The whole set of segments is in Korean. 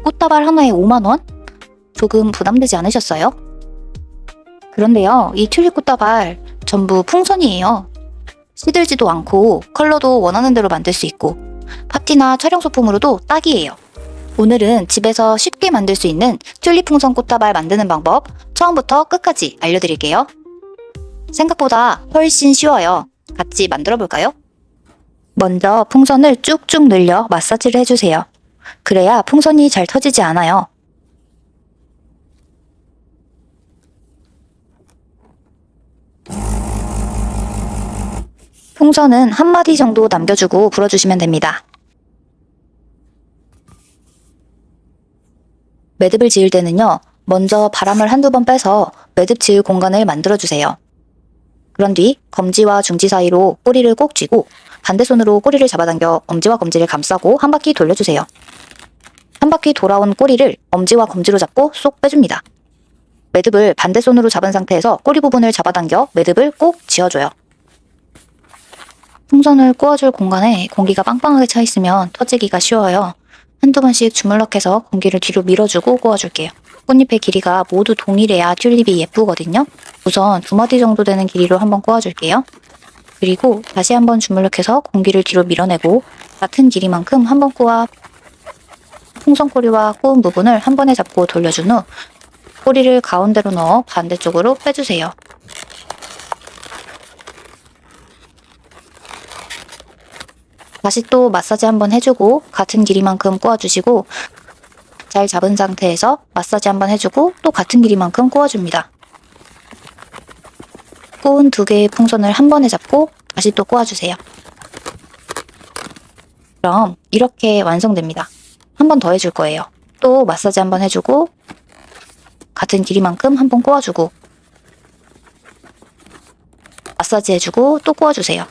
꽃다발 하나에 5만 원? 조금 부담되지 않으셨어요? 그런데요, 이 튤립 꽃다발 전부 풍선이에요. 시들지도 않고 컬러도 원하는 대로 만들 수 있고 파티나 촬영 소품으로도 딱이에요. 오늘은 집에서 쉽게 만들 수 있는 튤립 풍선 꽃다발 만드는 방법 처음부터 끝까지 알려드릴게요. 생각보다 훨씬 쉬워요. 같이 만들어 볼까요? 먼저 풍선을 쭉쭉 늘려 마사지를 해주세요. 그래야 풍선이 잘 터지지 않아요. 풍선은 한 마디 정도 남겨주고 불어주시면 됩니다. 매듭을 지을 때는요, 먼저 바람을 한두 번 빼서 매듭 지을 공간을 만들어주세요. 그런 뒤 검지와 중지 사이로 꼬리를 꼭 쥐고 반대 손으로 꼬리를 잡아당겨 엄지와 검지를 감싸고 한 바퀴 돌려주세요. 한 바퀴 돌아온 꼬리를 엄지와 검지로 잡고 쏙 빼줍니다. 매듭을 반대 손으로 잡은 상태에서 꼬리 부분을 잡아당겨 매듭을 꼭 지어줘요. 풍선을 꼬아줄 공간에 공기가 빵빵하게 차 있으면 터지기가 쉬워요. 한두 번씩 주물럭해서 공기를 뒤로 밀어주고 꼬아줄게요. 꽃잎의 길이가 모두 동일해야 튤립이 예쁘거든요. 우선 2마디 정도 되는 길이로 한번 꼬아줄게요. 그리고 다시 한번 주물럭해서 공기를 뒤로 밀어내고 같은 길이만큼 한번 꼬아 풍선 꼬리와 꼬은 부분을 한 번에 잡고 돌려준 후 꼬리를 가운데로 넣어 반대쪽으로 빼주세요. 다시 또 마사지 한번 해주고 같은 길이만큼 꼬아주시고 잘 잡은 상태에서 마사지 한번 해주고 또 같은 길이만큼 꼬아줍니다. 꼬은 2개의 풍선을 한 번에 잡고 다시 또 꼬아주세요. 그럼 이렇게 완성됩니다. 한 번 더 해줄 거예요. 또 마사지 한번 해주고 같은 길이만큼 한 번 꼬아주고 마사지 해주고 또 꼬아주세요.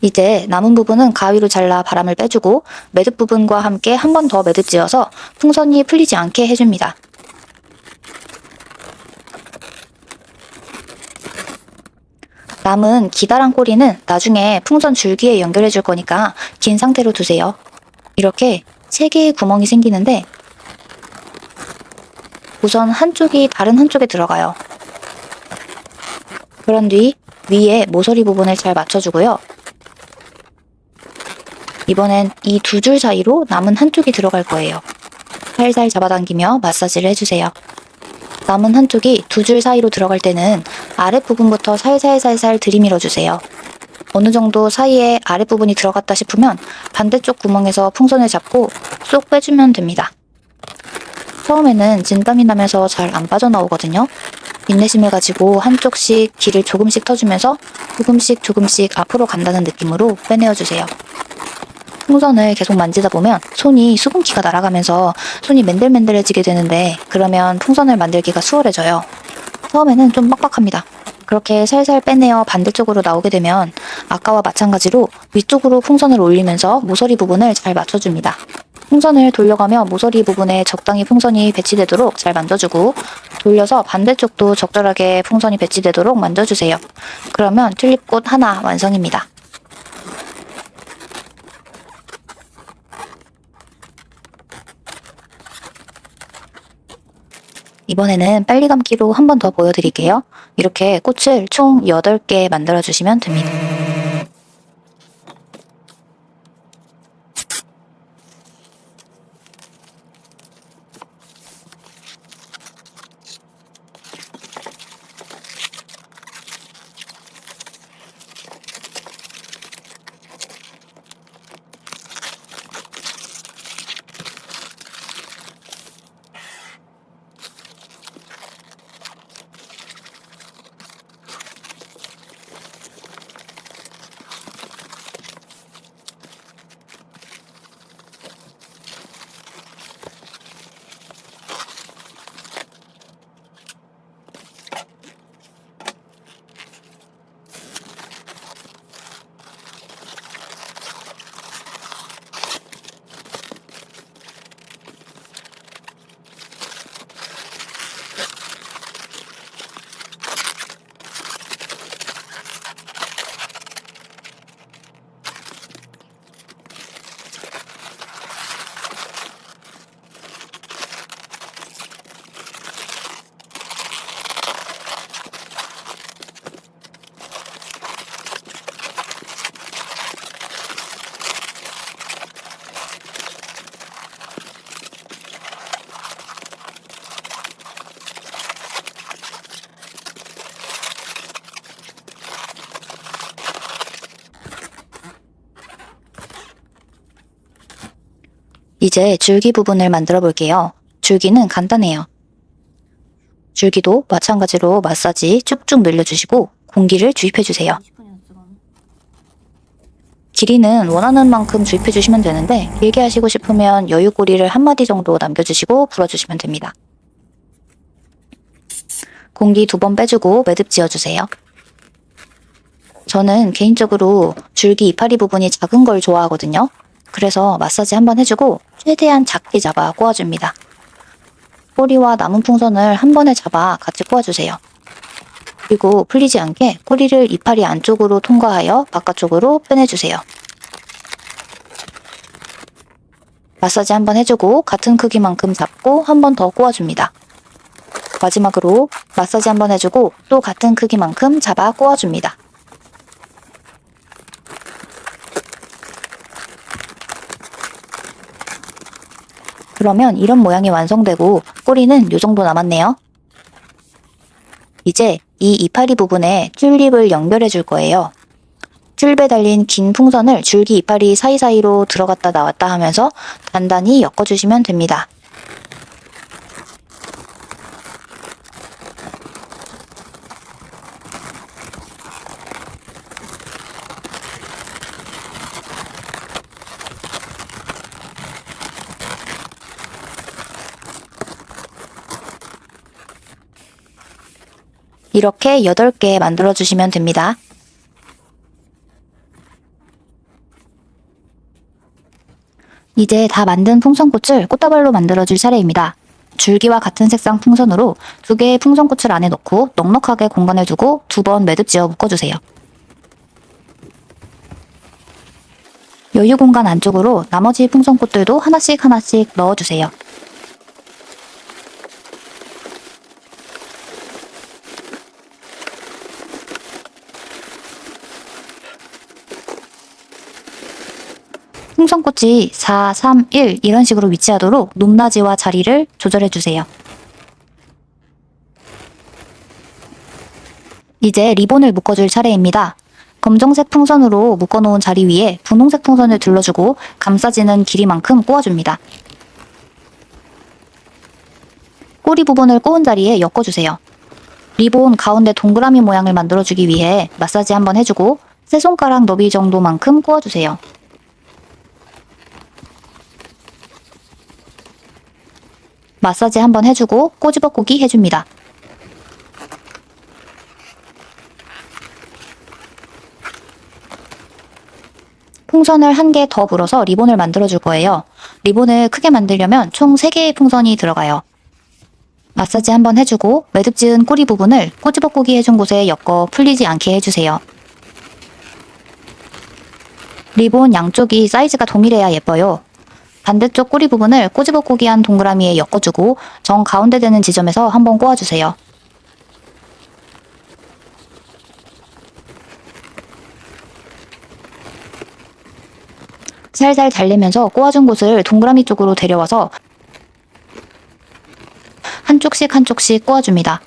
이제 남은 부분은 가위로 잘라 바람을 빼주고 매듭 부분과 함께 한 번 더 매듭 지어서 풍선이 풀리지 않게 해줍니다. 남은 기다란 꼬리는 나중에 풍선 줄기에 연결해 줄 거니까 긴 상태로 두세요. 이렇게 3개의 구멍이 생기는데 우선 한쪽이 다른 한쪽에 들어가요. 그런 뒤 위에 모서리 부분을 잘 맞춰주고요. 이번엔 이 2줄 사이로 남은 한쪽이 들어갈 거예요. 살살 잡아당기며 마사지를 해주세요. 남은 한쪽이 2줄 사이로 들어갈 때는 아랫부분부터 살살살살 들이밀어주세요. 어느 정도 사이에 아랫부분이 들어갔다 싶으면 반대쪽 구멍에서 풍선을 잡고 쏙 빼주면 됩니다. 처음에는 진땀이 나면서 잘 안 빠져나오거든요. 인내심을 가지고 한쪽씩 길을 조금씩 터주면서 조금씩 앞으로 간다는 느낌으로 빼내어주세요. 풍선을 계속 만지다 보면 손이 수분기가 날아가면서 손이 맨들맨들해지게 되는데 그러면 풍선을 만들기가 수월해져요. 처음에는 좀 빡빡합니다. 그렇게 살살 빼내어 반대쪽으로 나오게 되면 아까와 마찬가지로 위쪽으로 풍선을 올리면서 모서리 부분을 잘 맞춰줍니다. 풍선을 돌려가며 모서리 부분에 적당히 풍선이 배치되도록 잘 만져주고 돌려서 반대쪽도 적절하게 풍선이 배치되도록 만져주세요. 그러면 튤립꽃 하나 완성입니다. 이번에는 빨리 감기로 한 번 더 보여드릴게요. 이렇게 꽃을 총 8개 만들어주시면 됩니다. 이제 줄기 부분을 만들어 볼게요. 줄기는 간단해요. 줄기도 마찬가지로 마사지 쭉쭉 늘려주시고 공기를 주입해주세요. 길이는 원하는 만큼 주입해주시면 되는데 길게 하시고 싶으면 여유꼬리를 한 마디 정도 남겨주시고 불어주시면 됩니다. 공기 2번 빼주고 매듭 지어주세요. 저는 개인적으로 줄기 이파리 부분이 작은 걸 좋아하거든요. 그래서 마사지 한번 해주고 최대한 작게 잡아 꼬아줍니다. 꼬리와 남은 풍선을 한 번에 잡아 같이 꼬아주세요. 그리고 풀리지 않게 꼬리를 이파리 안쪽으로 통과하여 바깥쪽으로 빼내주세요. 마사지 한번 해주고 같은 크기만큼 잡고 한 번 더 꼬아줍니다. 마지막으로 마사지 한번 해주고 또 같은 크기만큼 잡아 꼬아줍니다. 그러면 이런 모양이 완성되고 꼬리는 이 정도 남았네요. 이제 이 이파리 부분에 튤립을 연결해 줄 거예요. 튤립에 달린 긴 풍선을 줄기 이파리 사이사이로 들어갔다 나왔다 하면서 단단히 엮어주시면 됩니다. 이렇게 8개 만들어주시면 됩니다. 이제 다 만든 풍선꽃을 꽃다발로 만들어줄 차례입니다. 줄기와 같은 색상 풍선으로 2개의 풍선꽃을 안에 넣고 넉넉하게 공간을 두고 2번 매듭 지어 묶어주세요. 여유 공간 안쪽으로 나머지 풍선꽃들도 하나씩 넣어주세요. 풍선꽃이 4, 3, 1 이런 식으로 위치하도록 높낮이와 자리를 조절해주세요. 이제 리본을 묶어줄 차례입니다. 검정색 풍선으로 묶어놓은 자리 위에 분홍색 풍선을 둘러주고 감싸지는 길이만큼 꼬아줍니다. 꼬리 부분을 꼬은 자리에 엮어주세요. 리본 가운데 동그라미 모양을 만들어주기 위해 마사지 한번 해주고 세 손가락 너비 정도만큼 꼬아주세요. 마사지 한번 해주고 꼬집어 꼬기 해줍니다. 풍선을 1개 더 불어서 리본을 만들어줄 거예요. 리본을 크게 만들려면 총 3개의 풍선이 들어가요. 마사지 한번 해주고 매듭 지은 꼬리 부분을 꼬집어 꼬기 해준 곳에 엮어 풀리지 않게 해주세요. 리본 양쪽이 사이즈가 동일해야 예뻐요. 반대쪽 꼬리 부분을 꼬집어 꼬기한 동그라미에 엮어주고 정 가운데 되는 지점에서 한번 꼬아주세요. 살살 달래면서 꼬아준 곳을 동그라미 쪽으로 데려와서 한쪽씩 꼬아줍니다.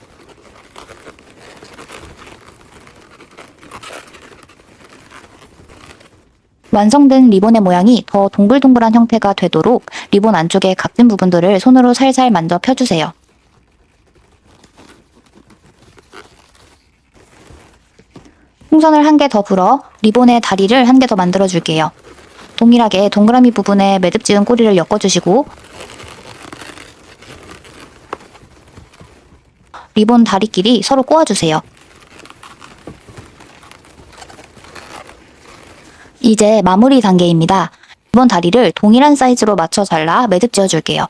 완성된 리본의 모양이 더 동글동글한 형태가 되도록 리본 안쪽의 각진 부분들을 손으로 살살 만져 펴주세요. 풍선을 1개 더 불어 리본의 다리를 1개 더 만들어 줄게요. 동일하게 동그라미 부분에 매듭 지은 꼬리를 엮어주시고 리본 다리끼리 서로 꼬아주세요. 이제 마무리 단계입니다. 리본 다리를 동일한 사이즈로 맞춰 잘라 매듭 지어줄게요.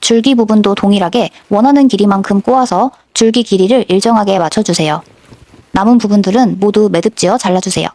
줄기 부분도 동일하게 원하는 길이만큼 꼬아서 줄기 길이를 일정하게 맞춰주세요. 남은 부분들은 모두 매듭지어 잘라주세요.